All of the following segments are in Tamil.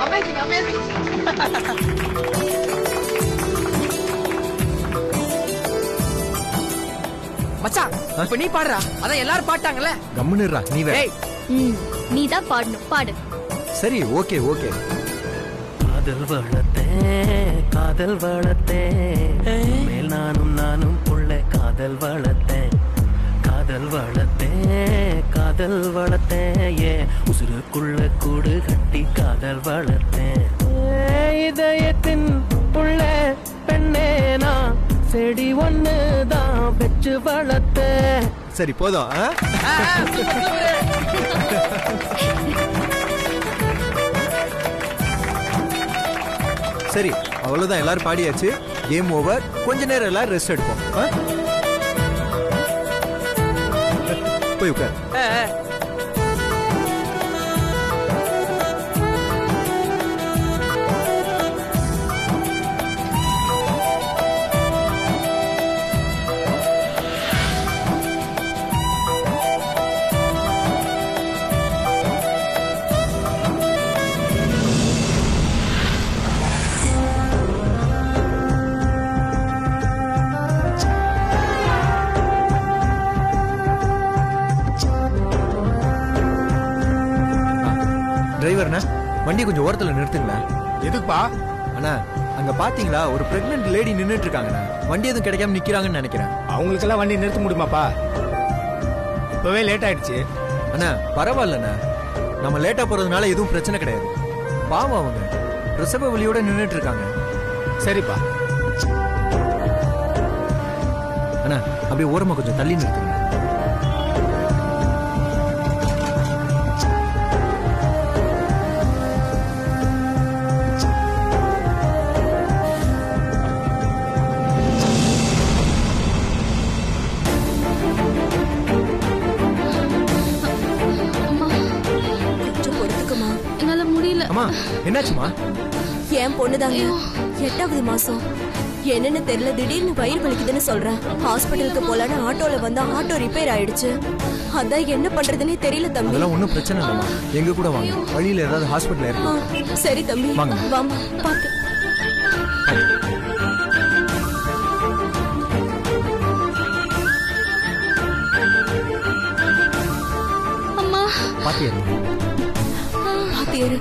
Amazing, amazing. மச்சான் இப்ப நீ பாடுறா. அதான் எல்லாரும் பாட்டாங்கல்ல. கம்முன்னுறா நீ வே. நீ தான் பாடணும். பாடு. சரி ஓகே ஓகே. காதல் வளர்த்தேன் மேல் நானும் புள்ள காதல் வளர்த்தேன் ஏ உசுருக்குள்ள கூடு கட்டி காதல் வளர்த்தேன் இதயத்தின் புள்ள பெண்ணே நான் செடி ஒண்ணுதான் வச்சு வளர்த்தேன். சரி போதும். சரி அவ்வளவுதான், எல்லாரும் பாடியாச்சு. Game over. கொஞ்ச நேரம் எல்லாரும் ரெஸ்ட் எடுப்போம். போய் உட்கார். டிரைவர்ண்ணா வண்டி கொஞ்சம் ஓரத்துல நிறுத்துங்களேன். எதுக்குப்பா? அண்ணா அங்க பாத்தீங்களா ஒரு பிரெக்னன்ட் லேடி நின்னுட்டு இருக்காங்கண்ணா. வண்டி எதுவும் கிடைக்காம நிக்கிறாங்கன்னு நினைக்கிறேன். அவங்களுக்கெல்லாம் வண்டி நிறுத்த முடியுமாப்பா? இப்பவே லேட் ஆயிடுச்சு. அண்ணா பரவாயில்லண்ணா, நம்ம லேட்டா போறதுனால எதுவும் பிரச்சனை கிடையாது. பாவம் அவங்க பிரசவ வலியோட நின்னுட்டு இருக்காங்க. சரிப்பா. அண்ணா அப்படியே ஓரமா கொஞ்சம் தள்ளி நிறுத்துங்க. என்னாச்சுமா? என் பொண்ணுதாங்க 8வது மாசம். என்னன்னு தெரியல, திடீர்னு வயிறு வலிக்குதுன்னு சொல்றேன். ஹாஸ்பிட்டலுக்கு போலான்னு ஆட்டோல வந்தா ஆட்டோ ரிப்பேர் ஆயிடுச்சு. அதான் என்ன பண்றதுன்னே தெரியல தம்பி. அதெல்லாம் ஒண்ணும் பிரச்சனை இல்லம்மா, எங்க கூட வாங்க. வழியில ஏதாவது ஹாஸ்பிட்டல் இருக்கு. சரி தம்பி வாங்க. வாமா பாத்து. அம்மா பாத்தியா? பாத்தியாரு.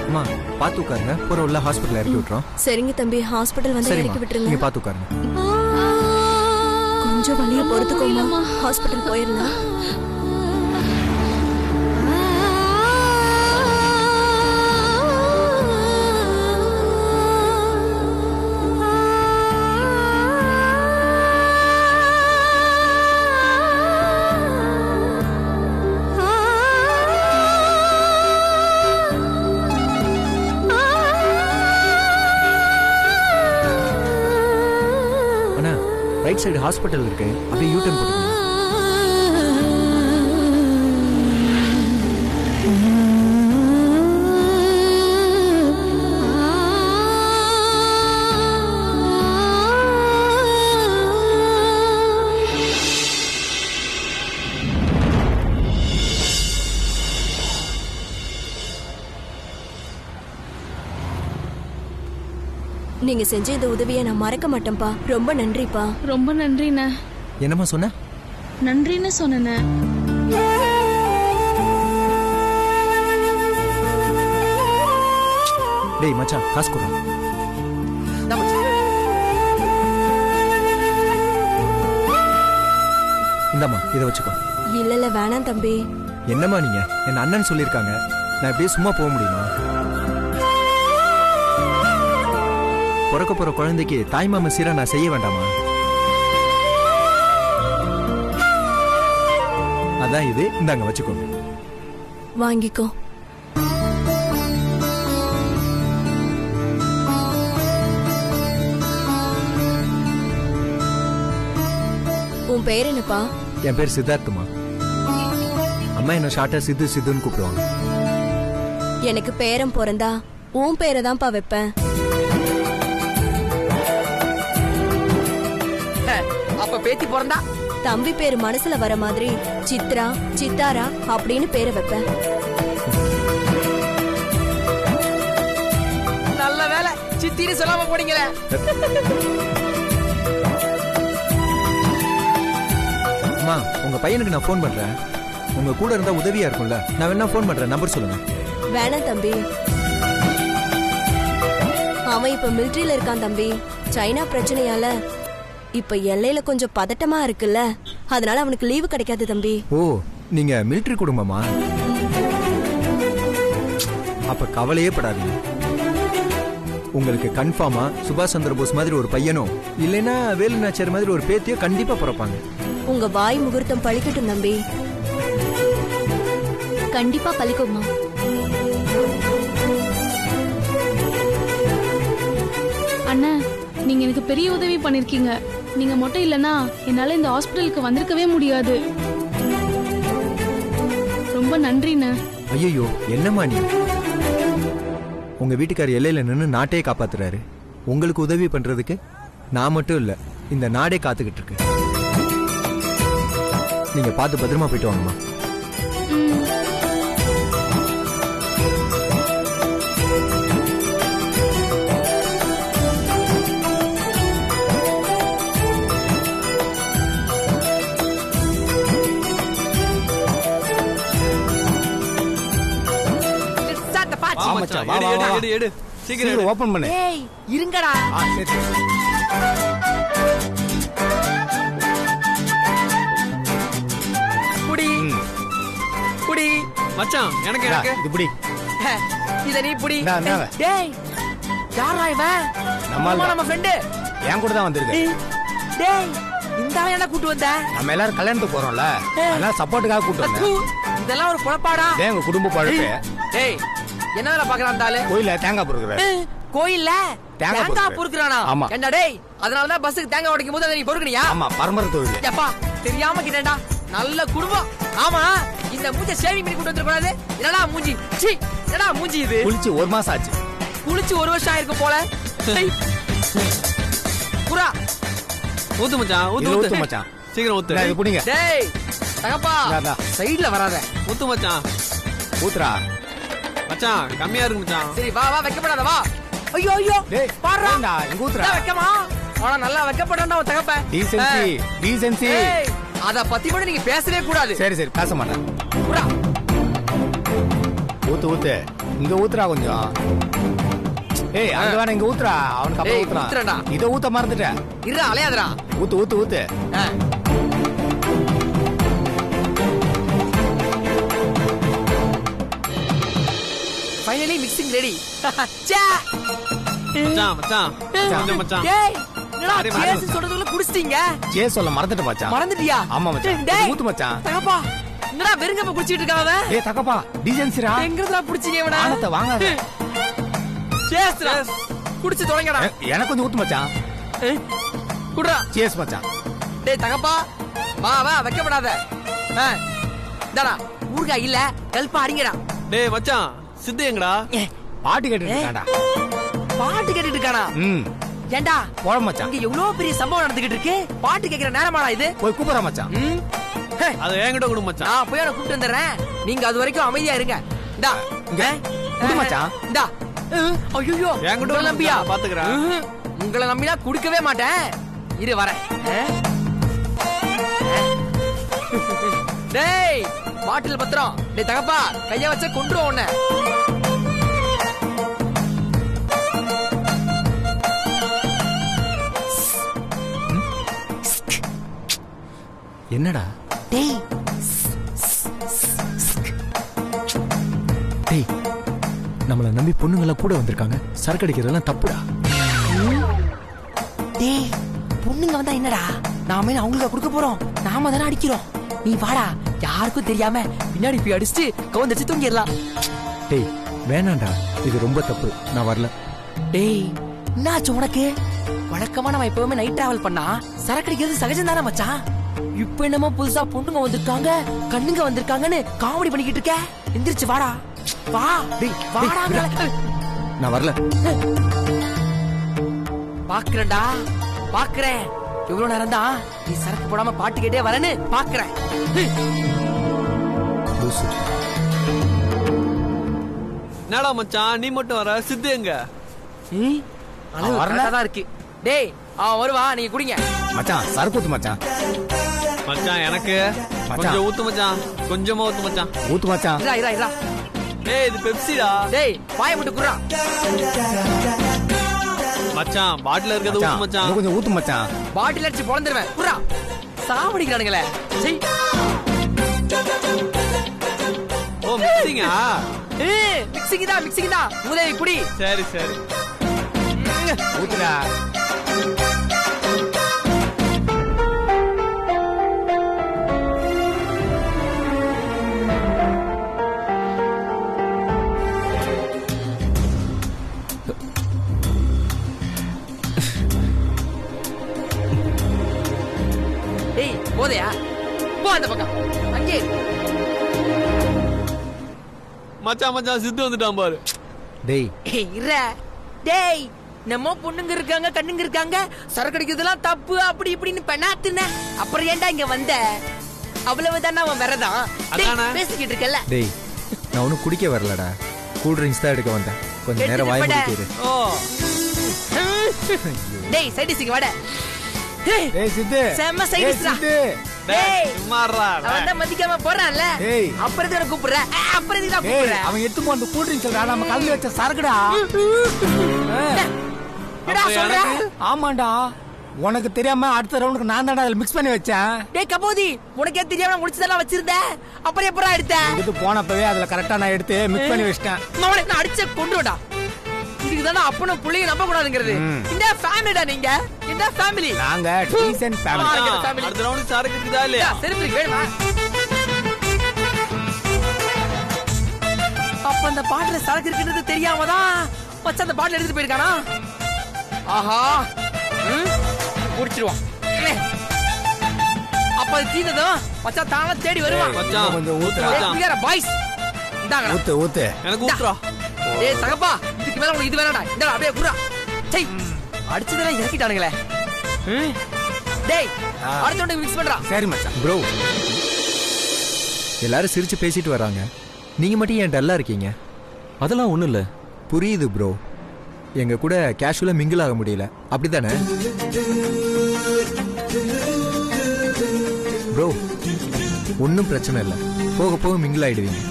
அம்மா பாத்து உட்காருங்க. போற உள்ள ஹாஸ்பிட்டல் இறக்கி விட்டுறோம். சரிங்க தம்பி, ஹாஸ்பிட்டல் வந்து இறக்கி விட்டுருங்க. நீங்க பாத்து உட்காருங்க. கொஞ்சம் வலிய பொறுத்துக்கோமா, ஹாஸ்பிட்டல் போயிடலாம். ரைட் சைடு ஹாஸ்பிட்டல் இருக்கு, அப்படியே யூ டர்ன் போடுங்க. நீங்க செஞ்ச இந்த உதவியை நான் மறக்க மாட்டேன்ப்பா. ரொம்ப நன்றிப்பா. ரொம்ப நன்றிண்ணே. என்னம்மா சொன்ன? நன்றின்னு சொன்னேண்ணே. டேய் மச்சான், காசு கொடு. இந்தாம்மா இதை வச்சுக்கோ. இல்ல வேணாம் தம்பி. என்னம்மா நீங்க? என் அண்ணன் சொல்லியிருக்காங்க, நான் இப்படியே சும்மா போக முடியுமா? பிறக்க போற குழந்தைக்கு தாய்மாம சீரா நான் செய்ய வேண்டாமா? அதான் இது, இந்தாங்க வச்சுக்கோ. வாங்கிக்கோ. உன் பேர் என்னப்பா? என் பேர் சித்தார்த்துமா. அம்மா என்ன ஷார்ட்டா சித்து சித்துன்னு கூப்பிடுவாங்க. எனக்கு பேரன் பிறந்தா உன் பேரை தான்ப்பா வைப்பேன். அப்ப பேத்தி பிறந்தா தம்பி பேரு மனசுல வர மாதிரி சித்ரா, சித்தாரா அப்படின்னு பேரை வைப்பேன். நல்ல வேலை சித்தின்னு சொல்லாம போனீங்களே. அம்மா, உங்க பையனுக்கு நான் ஃபோன் பண்றேன். உங்க கூட இருந்தா உதவியா இருக்கும்ல. நான் வேணா ஃபோன் பண்றேன், நம்பர் சொல்லுங்க. வேணாம் தம்பி, அவன் இப்ப மிலிட்டரியில இருக்கான் தம்பி. சைனா பிரச்சனையால இப்ப எல்லையில கொஞ்சம் பதட்டமா இருக்குல்ல, அதனால அவனுக்கு லீவு கிடைக்காது தம்பி. ஓ, நீங்க மிலிட்டரி குடும்பமா? அப்ப கவலையே படாதீங்க. உங்களுக்கு கன்ஃபார்மா சுபாஷ் சந்திர போஸ் மாதிரி ஒரு பையனும் இல்லைன்னா வேலு நாச்சியார் மாதிரி ஒரு பேத்தியோ கண்டிப்பா பிறப்பாங்க. உங்க வாய் முகூர்த்தம் பழிக்கட்டும் தம்பி. கண்டிப்பா பலிக்குமா. அண்ணா, நீங்க எனக்கு பெரிய உதவி பண்ணிருக்கீங்க. நீங்க மட்டும் இல்லனா என்னால இந்த ஹாஸ்பிடலுக்கு வந்திருக்கவே முடியாது. ரொம்ப நன்றிண்ணா. ஐயோ, என்னம்மா நீ? உங்க வீட்டுக்காரர் எல்லையில நின்று நாட்டையே காப்பாத்துறாரு. உங்களுக்கு உதவி பண்றதுக்கு நான் மட்டும் இல்ல, இந்த நாடே காத்துக்கிட்டு இருக்கு. நீங்க பார்த்து பத்திரமா போயிட்டு வாங்கம்மா. சீக்கிரம் ஓபன் பண்ணு. ஏய் இருங்கடா. சரி. குடி குடி மச்சான், எனக்கு எனக்கு இது புடி. இத நீ புடி. இந்தா, இந்தாங்க. டேய் யாரா இவன்? நம்ம ஃப்ரெண்ட். என் கூட தான் வந்திருக்கு. டேய் இந்த ஆளை என்ன கூட்டி வந்த? நம்ம எல்லாரும் கல்யாணத்துக்கு போறோம்ல, அதனால சப்போர்ட்டுக்காக கூட்டி வந்தேன். இதெல்லாம் ஒரு பொழப்பாடா? டேய், உங்க குடும்ப பழப்பு. டேய் என்ன வேலை பாக்குறான் அந்த ஆளு? கோயில்ல தேங்காய் பொறுக்குறாரு. கோயில்ல தேங்காய் பொறுக்குறானா? ஆமா. என்ன டேய், அதனாலதான் பஸ்ஸுக்கு தேங்காய் உடைக்கும் போது அதை நீ பொறுக்குனியா? ஆமா, பரம்பரை தொழில். எப்பா தெரியாம கிட்டேன்டா. நல்ல குடும்பம். ஆமா, இந்த மூஞ்ச ஷேவிங் பண்ணி கூட்டி வந்துருக்கூடாது. என்னடா மூஞ்சி? சீ, என்னடா மூஞ்சி இது? குளிச்சு 1 மாசம் ஆச்சு. குளிச்சு 1 வருஷம் ஆயிருக்கு போல. புறா ஊத்து மச்சான், இது ஊத்து ஊத்து மச்சான். சீக்கிரம் ஊத்து. இது புடிங்க. டேய் தகப்பா, இந்தா. சைடுல வராத. ஊத்து மச்சான். ஊத்துறா. மச்சான் கம்மியா இருக்கு மச்சான். சரி வா வா, வெக்கப்படாத வா. ஐயோ ஐயோ டேய், பாறா. ஏண்டா, இங்க ஊத்துறா. வெக்கமா? ஆனா நல்லா வெக்கப்படாண்டா உன் தகப்ப. Decency, decency. அத பத்தி கூட நீங்க பேசவே கூடாது. சரி சரி, பேச மாட்டேன். புறா ஊத்து ஊத்து. இங்க ஊத்துறா கொஞ்சம். ஏய், அங்க வேணா, இங்க ஊத்துறா. அவனுக்கு ஏய், அப்புறம் ஊத்துறேன்டா. ஊத்துறா. இத ஊத்த மறந்துட்டேன். இரு அலையாதடா. ஊத்து ஊத்து ஊத்து. Finally mixing ready. மச்சான் மச்சான் கொஞ்சம் மச்சான். டேய் என்னடா மாறி, மாறி. சேஸ் சொல்றதுக்குள்ள குடிச்சிட்டீங்க? ஜே சொல்ல மறந்துட்டு மச்சான். மறந்துட்டியா? ஆமா மச்சான். டேய் ஊத்து மச்சான். தகப்பா என்னடா வெறுங்கப்ப குடிச்சிட்டு இருக்கான் அவன்? ஏய் தகப்பா, டீசென்சிரா. எங்கடா புடிச்சீங்க இவனை? ஆனத்த வாங்காத. சேஸ்டா குடிச்சு தொலைங்கடா. எனக்கு கொஞ்சம் ஊத்து மச்சான். குடுறா. சேஸ் மச்சான். டேய் தகப்பா வா வா, வெக்கப்படாத. டடா ஊர்கா இல்ல, கல்பா அடிங்கடா. டேய் மச்சான், சித்து எங்கடா? பாட்டு கேட்டுட்டு இருக்கான்டா. பாட்டு கேட்டுட்டு இருக்கானா? ஏண்டா போட மச்சான். இங்க எவ்வளவு பெரிய சம்பவம் நடந்துகிட்டு இருக்கு. பாட்டு கேக்குற நேரமாடா இது? போய் கூப்பிடுற மச்சான். அது என்கிட்ட கொடு மச்சான். நான் போய் அவனை கூப்பிட்டு வந்துடுறேன். நீங்க அது வரைக்கும் அமைதியா இருங்க. இந்தா இங்க குடு மச்சான். இந்தா. ஐயோ என்கிட்ட உங்களை நம்பியா? பாத்துக்கிறேன். உங்களை நம்பினா குடுக்கவே மாட்டேன். இரு வரேன். டேய் பாட்டில் பத்திரம். டேய் தகப்பா, கைய வச்ச கொன்றுவோம் உன்னை. என்னடா? டேய் டேய், நம்மள நம்பி பொண்ணுங்கள கூட வந்திருக்காங்க. சரக்கு அடிக்கிறதெல்லாம் தப்புடா. டேய் பொண்ணுங்க வந்தா என்னடா? நாம அவங்களுக்கு கொடுக்க போறோம். நாம தானே அடிக்கிறோம். நீ வாடா, யாருக்கும் தெரியாம பின்னாடி போய் அடிச்சுட்டு கவுந்தடிச்சு தூங்கிடலாம். டேய் வேணாண்டா, இது ரொம்ப தப்பு. நான் வரல. டேய் என்னாச்சு உனக்கு? வழக்கமா நம்ம எப்பவுமே நைட் டிராவல் பண்ணா சரக்கு அடிக்கிறது சகஜம் தானே மச்சான். இப்ப என்னமோ புதுசா பொண்ணுங்க வந்திருக்காங்க கண்ணுங்க வந்திருக்காங்கன்னு காமெடி பண்ணிக்கிட்டு இருக்க. எந்திரிச்சு வாடா, வா வாடா. நான் வரல. பாக்குறேன்டா, பாக்குறேன். எவ்வளவு நேரம் தான் நீ சரக்கு போடாம பாட்டு கேட்டே வரேன்னு பாக்குறேன். என்னடா மச்சான் நீ மட்டும் வர, சித்து எங்க? அளவு கரெக்டாதான் இருக்கு. டேய் அவன் வருவா, நீங்க குடிங்க. மச்சான் சரக்கு ஊத்து மச்சான். மச்சான் எனக்கு கொஞ்சம் ஊத்து மச்சான், கொஞ்சமா ஊத்து மச்சான். ஊத்து மச்சான். இரா இரா இரா. டேய் இது பெப்சிடா. டேய் பாய மட்டும் குடுறா. மச்சான் பாட்டில இருக்கிறது ஊத்து மச்சான். இன்னும் கொஞ்சம் ஊத்து மச்சான். பாட்டில் அடிச்சு பொளந்துருவேன். குடுறா. சாவடிக்கிறானுங்களே. சரி. ஓ மிக்சிங்கா? மிக்சிங் தான் மிக்சிங் தான். உதவி குடி. சரி சரி. ஊத்துடா. டேய் போதையா? போ அந்த பக்கம். அங்கே மச்சான் மச்சான் சித்து வந்துட்டான் பாரு. டேய் இற. டேய் நம்ம பொண்ணுங்க இருக்காங்க கண்ணுங்க இருக்காங்க, சரக்கு அடிக்கிறதுலாம் தப்பு அப்படி இப்படின்னு பெண்ணாத்துன. அப்புறம் ஏன்டா இங்க வந்த? அவ்வளவுதானே அவன் வரதான். பேசிக்கிட்டு இருக்கல. டேய் நான் ஒன்னும் குடிக்க வரலடா, கூல் ட்ரிங்க்ஸ் தான் எடுக்க வந்தேன். கொஞ்ச நேரம் வாய் மூடிட்டு. ஓ டேய் சைடிஸ்க்கு வாடா. டேய் சித்து. செம்ம சைடிஸ்டா. டேய் சும்மாறா. அவன் தான் மதிக்காம போறான்ல. அப்புறம் எதுக்கு கூப்பிடுற? அப்புறம் எதுக்கு கூப்பிடுற? அவன் எடுத்து போன கூல் ட்ரிங்க்ஸ் சொல்றா, நம்ம கல்லு வச்ச சரக்குடா. என்னடா சொல்ற? ஆமாண்டா, உனக்கு தெரியாம அடுத்த ரவுண்டுக்கு நான் தான்டா அதுல மிக்ஸ் பண்ணி வச்சேன். டேய் கபோதி, உனக்கே தெரியாம நான் முடிச்சதெல்லாம் வச்சிருந்த. அப்புறம் எப்பறா எடுத்த? இது போனப்பவே அதுல கரெக்டா நான் எடுத்து மிக்ஸ் பண்ணி வச்சிட்டேன். மவளே நான் அடிச்ச கொன்றுடா. இதுக்கு தான அப்பன புள்ளைய நம்ப கூடாதுங்கிறது. இந்த ஃபேமிலிடா நீங்க. இந்த ஃபேமிலி. நாங்க டீசன்ட் ஃபேமிலி. அடுத்த ரவுண்ட் சரக்கு இருக்குதா இல்லையா? செருப்பு வேணுமா? அப்ப அந்த பாட்டில சரக்கு இருக்குன்றது தெரியாம தான் மச்சான் அந்த பாட்டில் எடுத்துட்டு போயிருக்கானா? ஆஹா குடிச்சிருவான். அப்ப அது தீர்ந்ததும் மச்சான் தானா தேடி வருவான். மச்சான் கொஞ்சம் ஊத்து மச்சான். பாய்ஸ் இந்தாங்க. ஊத்து ஊத்து. எனக்கு ஊத்துறா. டேய் தகப்பா, இதுக்கு மேல உங்களுக்கு இது வேணாடா. இந்தா அப்படியே குடுறா. சை அடிச்சதெல்லாம் இறக்கிட்டானுங்களே. டேய் அடுத்த ஒன்று மிக்ஸ் பண்றா. சரி மச்சான். ப்ரோ எல்லாரும் சிரிச்சு பேசிட்டு வராங்க, நீங்க மட்டும் ஏன் டல்லா இருக்கீங்க? அதெல்லாம் ஒண்ணும் இல்ல. புரியுது ப்ரோ, எங்க கூட கேஷுவலா மிங்கிள் ஆக முடியல, அப்படித்தானே ப்ரோ? ஒன்னும் பிரச்சனை இல்லை, போக போக மிங்கிள் ஆயிடுவீங்க.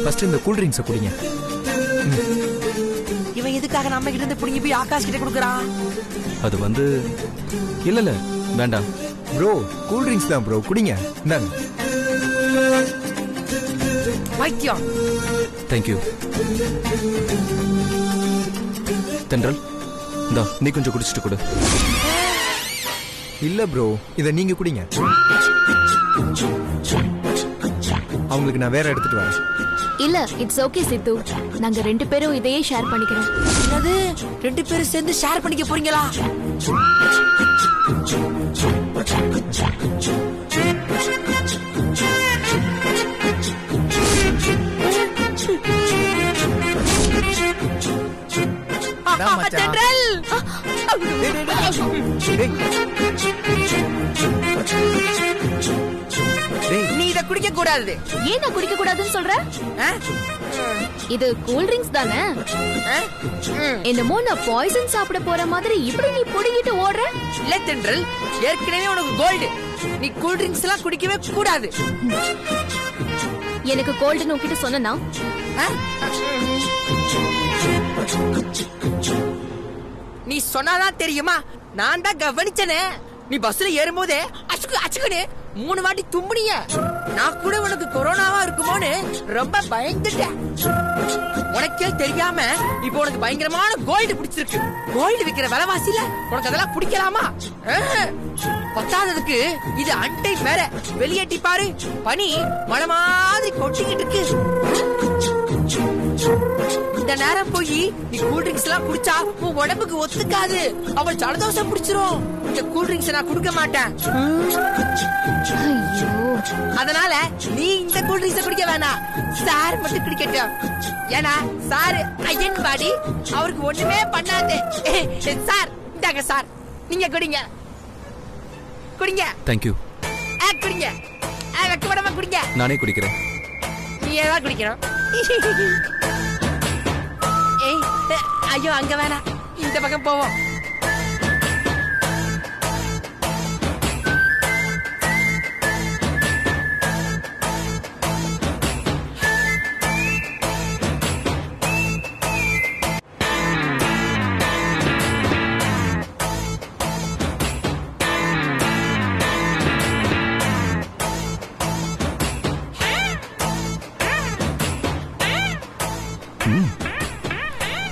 ஃபர்ஸ்ட் இந்த கூல் ட்ரிங்க்ஸை குடிங்க. இவன் எதுக்காக நம்ம கிட்ட இருந்து புடிங்கி போய் ஆகாஷ் கிட்ட கொடுக்கறான்? அது வந்து இல்ல வேண்டாம் ப்ரோ, கூல் ட்ரிங்க்ஸ் தான் ப்ரோ, குடிங்க. இந்தாங்க. வைத்தியம். தேங்க்யூ. தென்றல் இந்தா நீ கொஞ்சம் குடிச்சிட்டு கொடு. இல்ல ப்ரோ, இத நீங்க குடிங்க. அவங்களுக்கு நான் வேற எடுத்துட்டு வரேன். இல்ல இட்ஸ் ஓகே சித்து, நாங்க 2 பேரும் இதையே ஷேர் பண்ணிக்கிறோம். என்னது 2 பேரும் சேர்ந்து ஷேர் பண்ணிக்க போறீங்களா? நீ இத குடிக்க கூடாது. ஏன் நான் குடிக்க கூடாதுன்னு சொல்ற? இது கூல் ட்ரிங்க்ஸ் தானே. என்னமோ நான் பாய்சன் சாப்பிட போற மாதிரி இப்படி நீ புடிங்கிட்டு ஓடுற. இல்ல தென்றல், ஏற்கனவே உனக்கு கோல்டு. நீ கூல் ட்ரிங்க்ஸ் எல்லாம் குடிக்கவே கூடாது. எனக்கு கோல்டு நோக்கிட்டு சொன்னா நீ சொன்னாதான் தெரியுமா? நான் தான் கவனிச்சனே. நீ பஸ்ல ஏறும்போதே அச்சுக்கு அச்சுக்குன்னு 3 வாட்டி தும்புனிய. நான் கூட உனக்கு கொரோனாவா இருக்குமோன்னு ரொம்ப பயந்துட்டேன். உனக்கே தெரியாம இப்போ உனக்கு பயங்கரமான கோல்டு பிடிச்சிருக்கு. கோல்டு விக்கிற விலைவாசியில உனக்கு அதெல்லாம் பிடிக்கலாமா? பத்தாததுக்கு இது அண்டை வேற. வெளியேட்டி பாரு, பனி மழை மாதிரி கொட்டிக்கிட்டு இருக்கு. இந்த நேரம் போய் நீ கூல் ட்ரிங்க்ஸ் எல்லாம் குடிச்சா உன் உடம்புக்கு ஒத்துக்காது. அவள் ஜலதோஷம் பிடிச்சிரும். இந்த கூல் ட்ரிங்க்ஸ் நான் குடுக்க மாட்டேன். அதனால நீ இந்த கூல் ட்ரிங்க்ஸ் குடிக்க வேணாம். சார் மட்டும் குடிக்கட்டும். ஏன்னா சார் ஐயன் பாடி, அவருக்கு ஒண்ணுமே பண்ணாது. சார் இந்தாங்க சார், நீங்க குடிங்க குடிங்க. தேங்க்யூ. குடிங்க, வெக்கப்படாம குடிங்க. நானே குடிக்கிறேன். நீ ஏதாவது குடிக்கணும். ஏய் ஐயோ, அங்க வேணாம், இந்த பக்கம் போவோம்.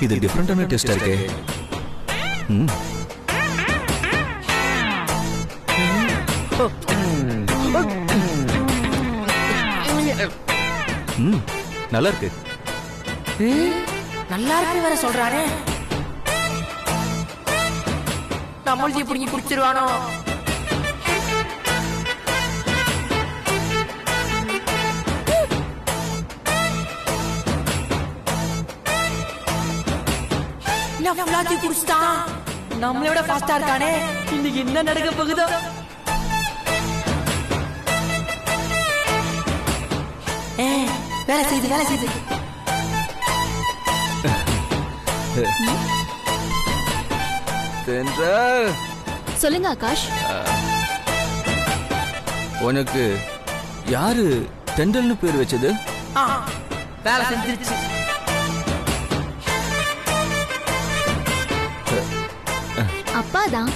இது டிஃபரெண்டான டேஸ்டா இருக்கே. நல்லா இருக்கு. நல்லா இருக்கு வேற சொல்றானே. நம்மளுக்கு இப்படி குடிச்சிருவானோ? குடிச்சிட்டான். நம்மளோட ஃபாஸ்டா இருக்கானே. இன்னைக்கு என்ன நடக்க போகுதோ? வேலை செய்து வேலை செய்து. சொல்லுங்க ஆகாஷ். உனக்கு யாரு தென்றல்னு பேர் வச்சது? வேலை செஞ்சிருச்சு. அப்பாதான்.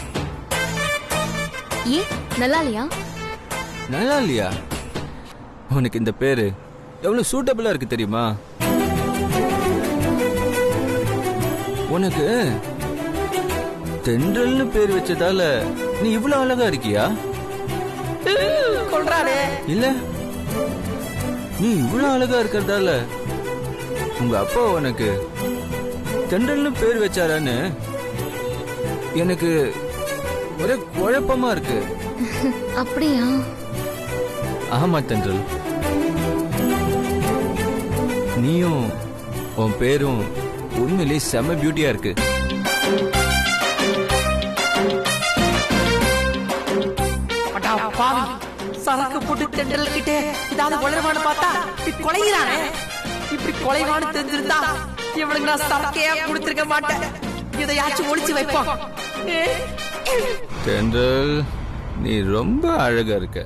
ஏ நல்லா இல்லையா? நல்லா இல்லையா? உனக்கு இந்த பேரு எவ்வளவு சூட்டபிளா இருக்கு தெரியுமா? உனக்கு தென்றல்னு பேர் வச்சதால நீ இவ்வளவு அழகா இருக்கியா? இல்ல, நீ இவ்வளவு அழகா இருக்கிறதால உங்க அப்பா உனக்கு தென்றல்னு பேர் வச்சாரான்னு எனக்கு ஒரே குழப்பமா இருக்கு. அப்படியா? ஆமா தென்றல், நீயும் உன் பேரும் உண்மையிலே செம பியூட்டியா இருக்கு. சரக்கு போட்டு தென்றல் கிட்டே ஏதாவது வளருமானு பார்த்தா கொலைகிறானே. இப்படி கொலைவானு தெரிஞ்சிருந்தா இவனுக்கு நான் சரக்கையா கொடுத்திருக்க மாட்டேன். இதையாச்சும் ஒளிச்சு வைப்போம். தென்றல், நீ ரொம்ப அழகா இருக்க.